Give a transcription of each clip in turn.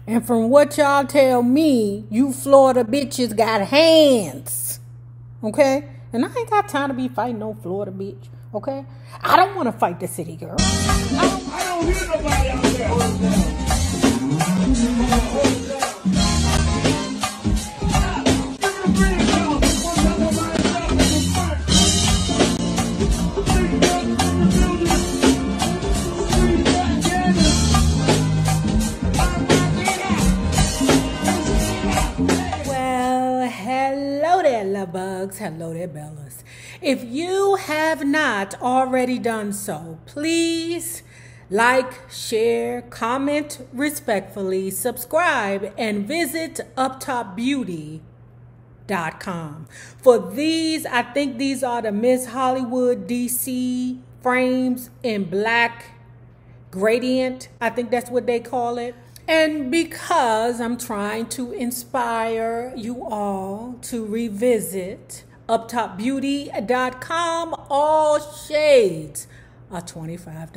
And from what y'all tell me, you Florida bitches got hands. Okay? And I ain't got time to be fighting no Florida bitch. Okay? I don't want to fight the city girl. I don't hear nobody out there. Hold it down. Bugs, hello there, Bellas. If you have not already done so, please like, share, comment respectfully, subscribe, and visit uptopbeauty.com. For these, I think these are the Miss Hollywood DC frames in black gradient. I think that's what they call it. And because I'm trying to inspire you all to revisit uptopbeauty.com, all shades are $25.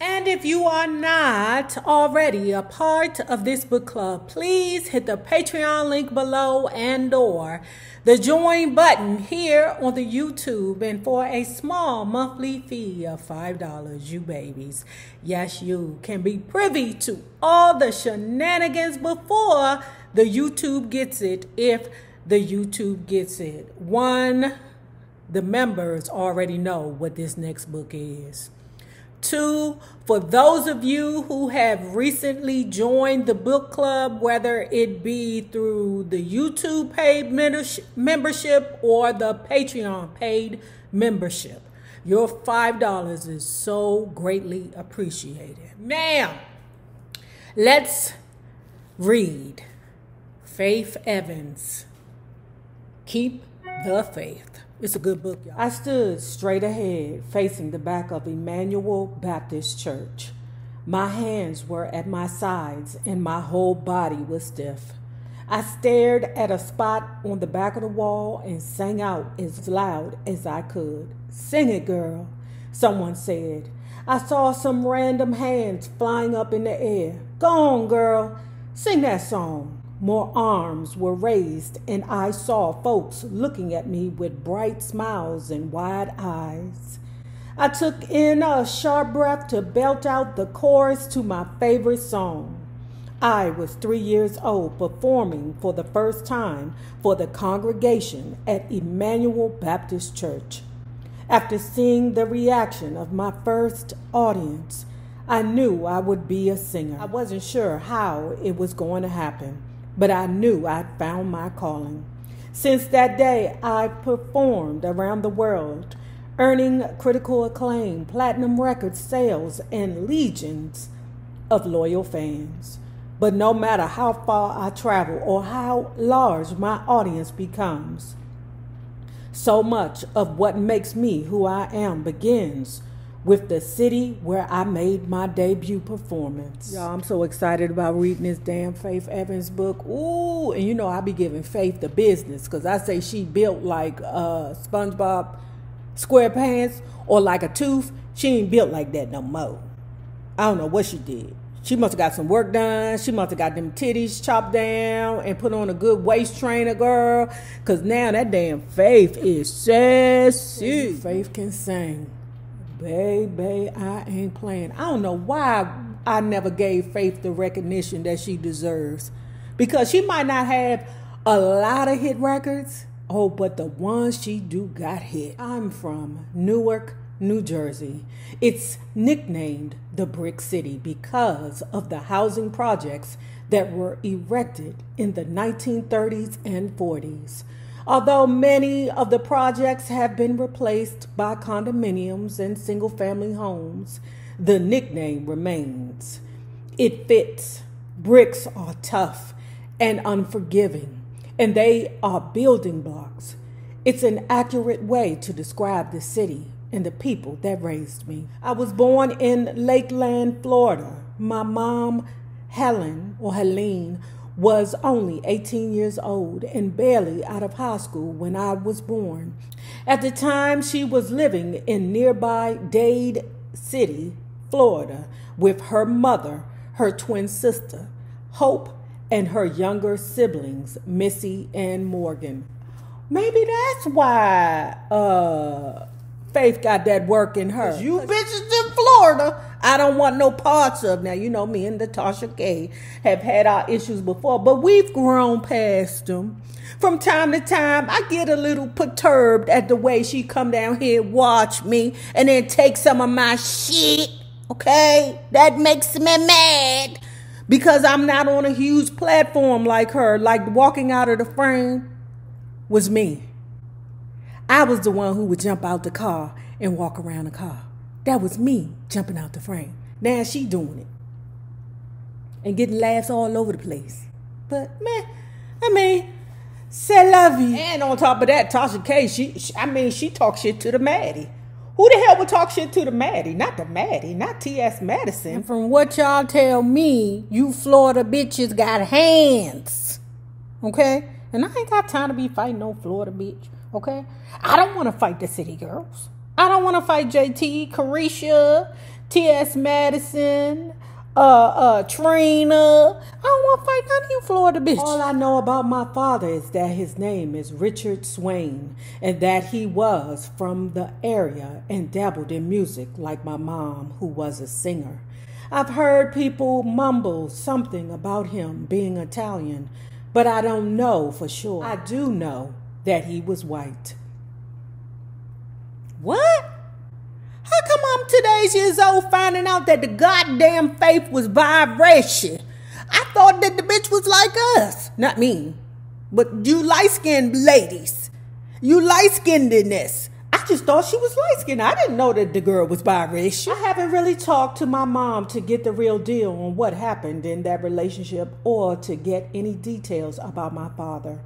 And if you are not already a part of this book club, please hit the Patreon link below and/or the join button here on the YouTube. And for a small monthly fee of $5, you babies, yes, you can be privy to all the shenanigans before the YouTube gets it, if the YouTube gets it. One, the members already know what this next book is. Two, for those of you who have recently joined the book club, whether it be through the YouTube paid membership or the Patreon paid membership, your $5 is so greatly appreciated. Now, let's read Faith Evans, Keep the Faith. It's a good book, y'all. I stood straight ahead, facing the back of Emmanuel Baptist Church. My hands were at my sides, and my whole body was stiff. I stared at a spot on the back of the wall and sang out as loud as I could. "Sing it, girl," someone said. I saw some random hands flying up in the air. "Go on, girl. Sing that song." More arms were raised, and I saw folks looking at me with bright smiles and wide eyes. I took in a sharp breath to belt out the chorus to my favorite song. I was 3 years old, performing for the first time for the congregation at Emmanuel Baptist Church. After seeing the reaction of my first audience, I knew I would be a singer. I wasn't sure how it was going to happen, but I knew I'd found my calling. Since that day, I've performed around the world, earning critical acclaim, platinum record sales, and legions of loyal fans. But no matter how far I travel or how large my audience becomes, so much of what makes me who I am begins with the city where I made my debut performance. Y'all, I'm so excited about reading this damn Faith Evans book. Ooh, and you know I be giving Faith the business, because I say she built like SpongeBob SquarePants or like a tooth. She ain't built like that no more. I don't know what she did. She must have got some work done. She must have got them titties chopped down and put on a good waist trainer, girl, because now that damn Faith is sassy. Faith can sing. Baby, I ain't playing. I don't know why I never gave Faith the recognition that she deserves. Because she might not have a lot of hit records. Oh, but the ones she do got hit. I'm from Newark, New Jersey. It's nicknamed the Brick City because of the housing projects that were erected in the 1930s and 40s. Although many of the projects have been replaced by condominiums and single-family homes, the nickname remains. It fits. Bricks are tough and unforgiving, and they are building blocks. It's an accurate way to describe the city and the people that raised me. I was born in Lakeland, Florida. My mom, Helene, was only 18 years old and barely out of high school when I was born. At the time, she was living in nearby Dade City, Florida, with her mother, her twin sister, Hope, and her younger siblings, Missy and Morgan. Maybe that's why Faith got that work in her. You bitches in Florida, I don't want no parts of. Now, you know, me and Natasha K have had our issues before, but we've grown past them. From time to time, I get a little perturbed at the way she come down here, watch me, and then take some of my shit, okay? That makes me mad because I'm not on a huge platform like her. Like walking out of the frame was me. I was the one who would jump out the car and walk around the car. That was me jumping out the frame. Now she doing it and getting laughs all over the place. But man, I mean, c'est la vie. And on top of that, Tasha K, she talks shit to the Maddie. Who the hell would talk shit to the Maddie? Not the Maddie, not T.S. Madison. And from what y'all tell me, you Florida bitches got hands. Okay? And I ain't got time to be fighting no Florida bitch. Okay? I don't want to fight the city girls. I don't want to fight JT, Carisha, T.S. Madison, Trina. I don't want to fight none of you Florida bitches. All I know about my father is that his name is Richard Swain and that he was from the area and dabbled in music like my mom, who was a singer. I've heard people mumble something about him being Italian, but I don't know for sure. I do know that he was white. What? How come I'm today's years old finding out that the goddamn Faith was biracial? I thought that the bitch was like us. Not me, but you light-skinned ladies. You light-skinnedness. I just thought she was light-skinned. I didn't know that the girl was biracial. I haven't really talked to my mom to get the real deal on what happened in that relationship or to get any details about my father.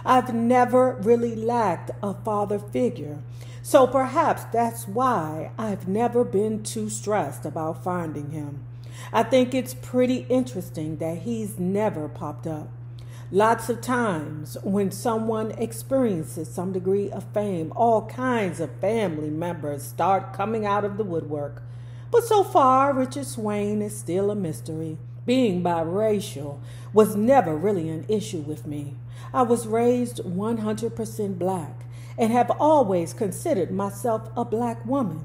I've never really lacked a father figure. So perhaps that's why I've never been too stressed about finding him. I think it's pretty interesting that he's never popped up. Lots of times when someone experiences some degree of fame, all kinds of family members start coming out of the woodwork. But so far, Richard Swain is still a mystery. Being biracial was never really an issue with me. I was raised 100% black and have always considered myself a black woman.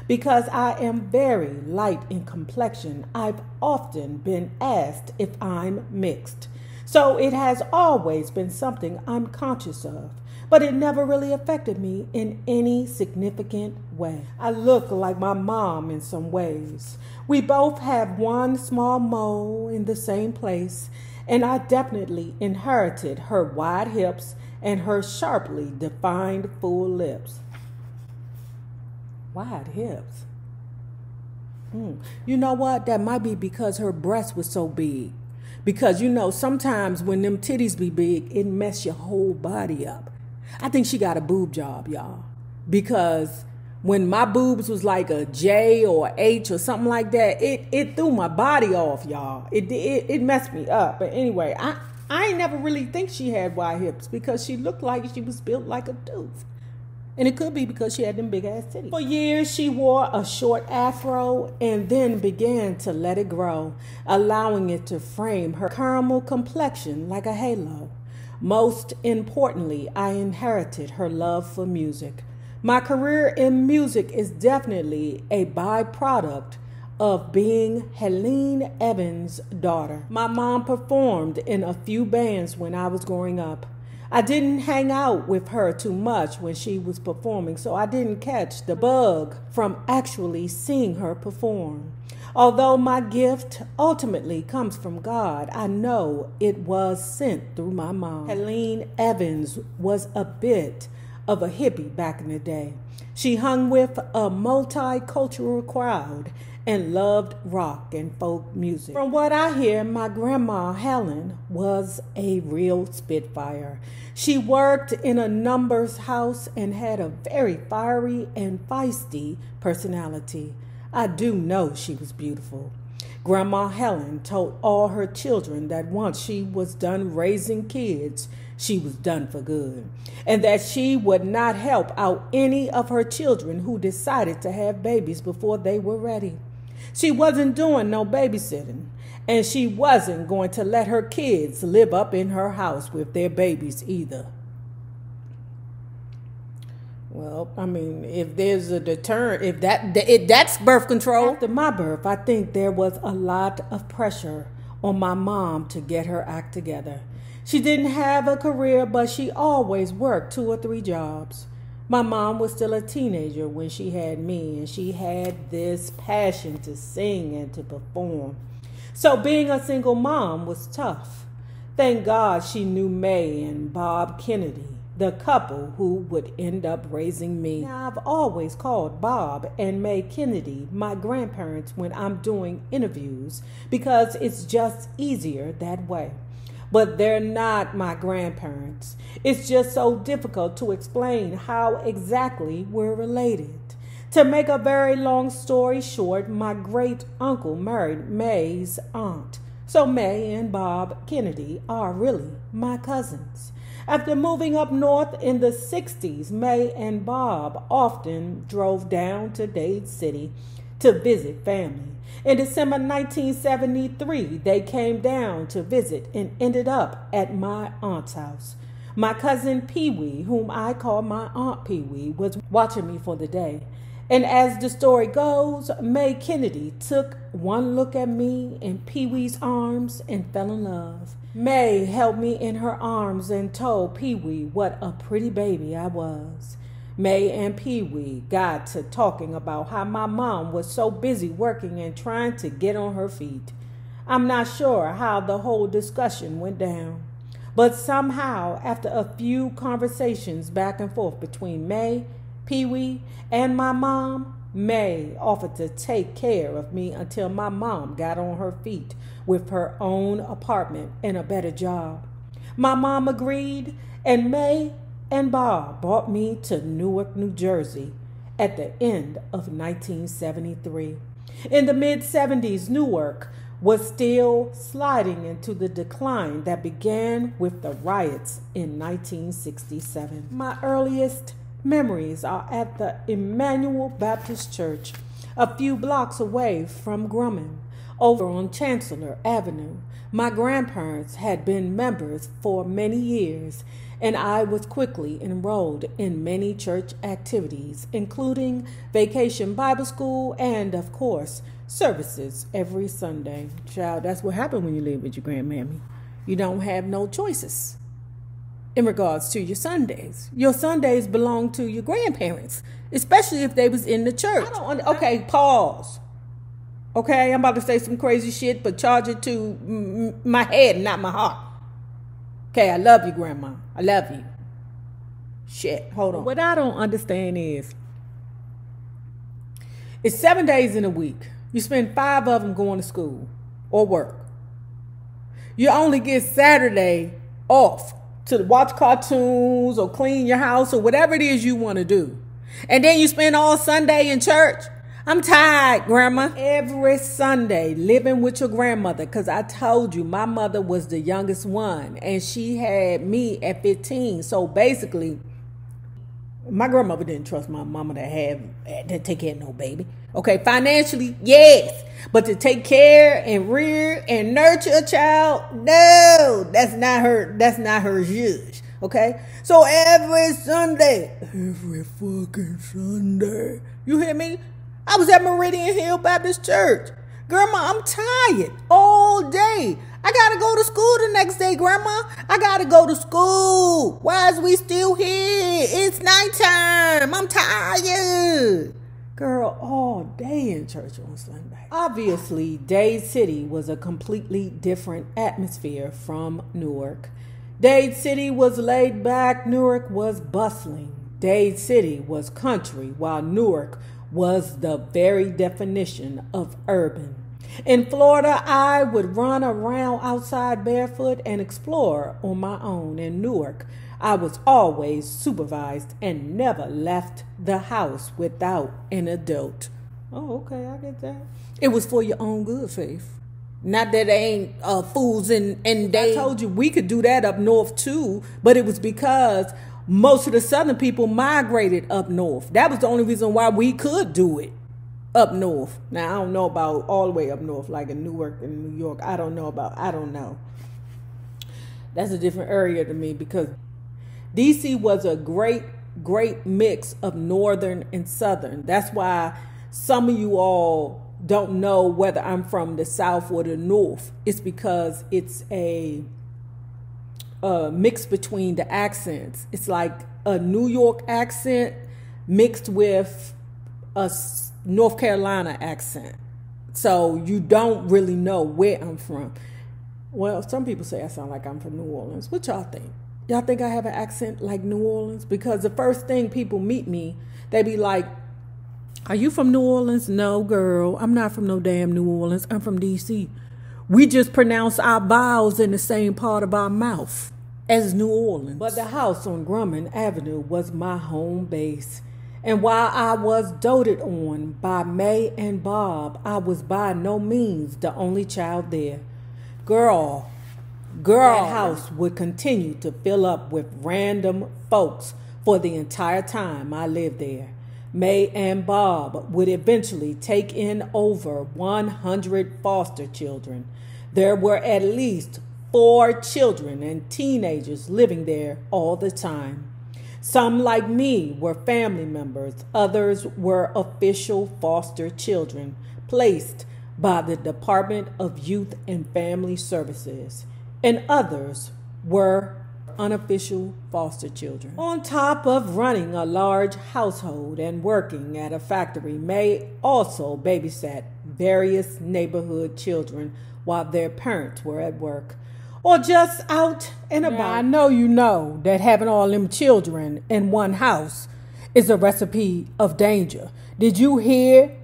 Because I am very light in complexion, I've often been asked if I'm mixed. So it has always been something I'm conscious of, but it never really affected me in any significant way. I look like my mom in some ways. We both have one small mole in the same place, and I definitely inherited her wide hips and her sharply defined full lips. Wide hips. You know what? That might be because her breast was so big. Because, you know, sometimes when them titties be big, it mess your whole body up. I think she got a boob job, y'all. Because when my boobs was like a J or H or something like that, it threw my body off, y'all. It messed me up. But anyway, I ain't never really think she had wide hips because she looked like she was built like a tooth. And it could be because she had them big-ass titties. For years, she wore a short afro and then began to let it grow, allowing it to frame her caramel complexion like a halo. Most importantly, I inherited her love for music. My career in music is definitely a byproduct of being Renée Evans' daughter. My mom performed in a few bands when I was growing up. I didn't hang out with her too much when she was performing, so I didn't catch the bug from actually seeing her perform. Although my gift ultimately comes from God, I know it was sent through my mom. Renée Evans was a bit of a hippie back in the day. She hung with a multicultural crowd and loved rock and folk music. From what I hear, my grandma Helen was a real spitfire. She worked in a numbers house and had a very fiery and feisty personality. I do know she was beautiful. Grandma Helen told all her children that once she was done raising kids, she was done for good, and that she would not help out any of her children who decided to have babies before they were ready. She wasn't doing no babysitting, And she wasn't going to let her kids live up in her house with their babies either. Well, I mean, if there's a deterrent, if that's birth control. After my birth, I think there was a lot of pressure on my mom to get her act together. She didn't have a career, but she always worked 2 or 3 jobs. My mom was still a teenager when she had me, and she had this passion to sing and to perform. So being a single mom was tough. Thank God she knew May and Bob Kennedy, the couple who would end up raising me. Now, I've always called Bob and May Kennedy my grandparents when I'm doing interviews because it's just easier that way. But they're not my grandparents. It's just so difficult to explain how exactly we're related. To make a very long story short, my great uncle married May's aunt. So May and Bob Kennedy are really my cousins. After moving up north in the 60s, May and Bob often drove down to Dade City to visit family. In December 1973, they came down to visit and ended up at my aunt's house. My cousin Pee-wee, whom I call my Aunt Pee-wee, was watching me for the day. And as the story goes, May Kennedy took one look at me in Pee-wee's arms and fell in love. May held me in her arms and told Pee-wee what a pretty baby I was. May and Pee-wee got to talking about how my mom was so busy working and trying to get on her feet. I'm not sure how the whole discussion went down, but somehow after a few conversations back and forth between May, Pee-wee, and my mom, May offered to take care of me until my mom got on her feet with her own apartment and a better job. My mom agreed, and May and Bob brought me to Newark, New Jersey at the end of 1973. In the mid-70s, Newark was still sliding into the decline that began with the riots in 1967. My earliest memories are at the Emmanuel Baptist Church, a few blocks away from Grumman, over on Chancellor Avenue. My grandparents had been members for many years, and I was quickly enrolled in many church activities, including Vacation Bible School and, of course, services every Sunday. Child, that's what happened when you live with your grandmammy. You don't have no choices in regards to your Sundays. Your Sundays belong to your grandparents, especially if they was in the church. Okay, pause. Okay, I'm about to say some crazy shit, but charge it to my head, not my heart. Okay, I love you, Grandma. I love you. Shit, hold on. What I don't understand is, it's 7 days in a week. You spend 5 of them going to school or work. You only get Saturday off to watch cartoons or clean your house or whatever it is you want to do. And then you spend all Sunday in church. I'm tired, Grandma. Every Sunday living with your grandmother, because I told you my mother was the youngest one and she had me at 15. So basically, my grandmother didn't trust my mama to take care of no baby. Okay, financially, yes. But to take care and rear and nurture a child, no, that's not her judge. Okay? So every fucking Sunday, you hear me? I was at Meridian Hill Baptist Church. Grandma, I'm tired all day. I gotta go to school the next day, Grandma. I gotta go to school. Why is we still here? It's nighttime. I'm tired. Girl, all day in church on Sunday. Obviously, Dade City was a completely different atmosphere from Newark. Dade City was laid back. Newark was bustling. Dade City was country, while Newark was the very definition of urban. In Florida, I would run around outside barefoot and explore on my own. In Newark, I was always supervised and never left the house without an adult. Oh, okay, I get that. It was for your own good, Faith. Not that they ain't fools and they. I told you we could do that up north too, but it was because most of the southern people migrated up north. That was the only reason why we could do it. up north. Now, I don't know about all the way up north, like in Newark and New York. I don't know. That's a different area to me, because DC was a great mix of northern and southern. That's why some of you all don't know whether I'm from the south or the north. It's because it's a mix between the accents. It's like a New York accent mixed with a North Carolina accent. So you don't really know where I'm from. Well, some people say I sound like I'm from New Orleans. What y'all think? Y'all think I have an accent like New Orleans? Because the first thing people meet me, they be like, are you from New Orleans? No, girl, I'm not from no damn New Orleans. I'm from DC. We just pronounce our vowels in the same part of our mouth as New Orleans. But the house on Grumman Avenue was my home base. And while I was doted on by May and Bob, I was by no means the only child there. Girl, that house would continue to fill up with random folks for the entire time I lived there. May and Bob would eventually take in over 100 foster children. There were at least 4 children and teenagers living there all the time. Some, like me, were family members. Others were official foster children placed by the Department of Youth and Family Services. And others were unofficial foster children. On top of running a large household and working at a factory, May also babysat various neighborhood children while their parents were at work or just out and about. Now, I know you know that having all them children in one house is a recipe of danger. Did you hear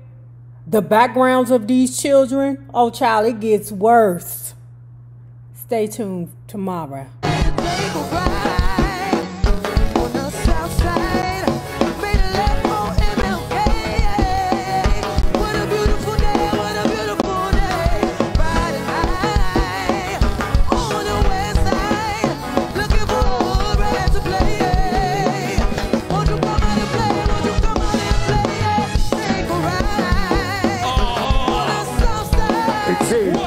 the backgrounds of these children? Oh, child, it gets worse. Stay tuned tomorrow. It seems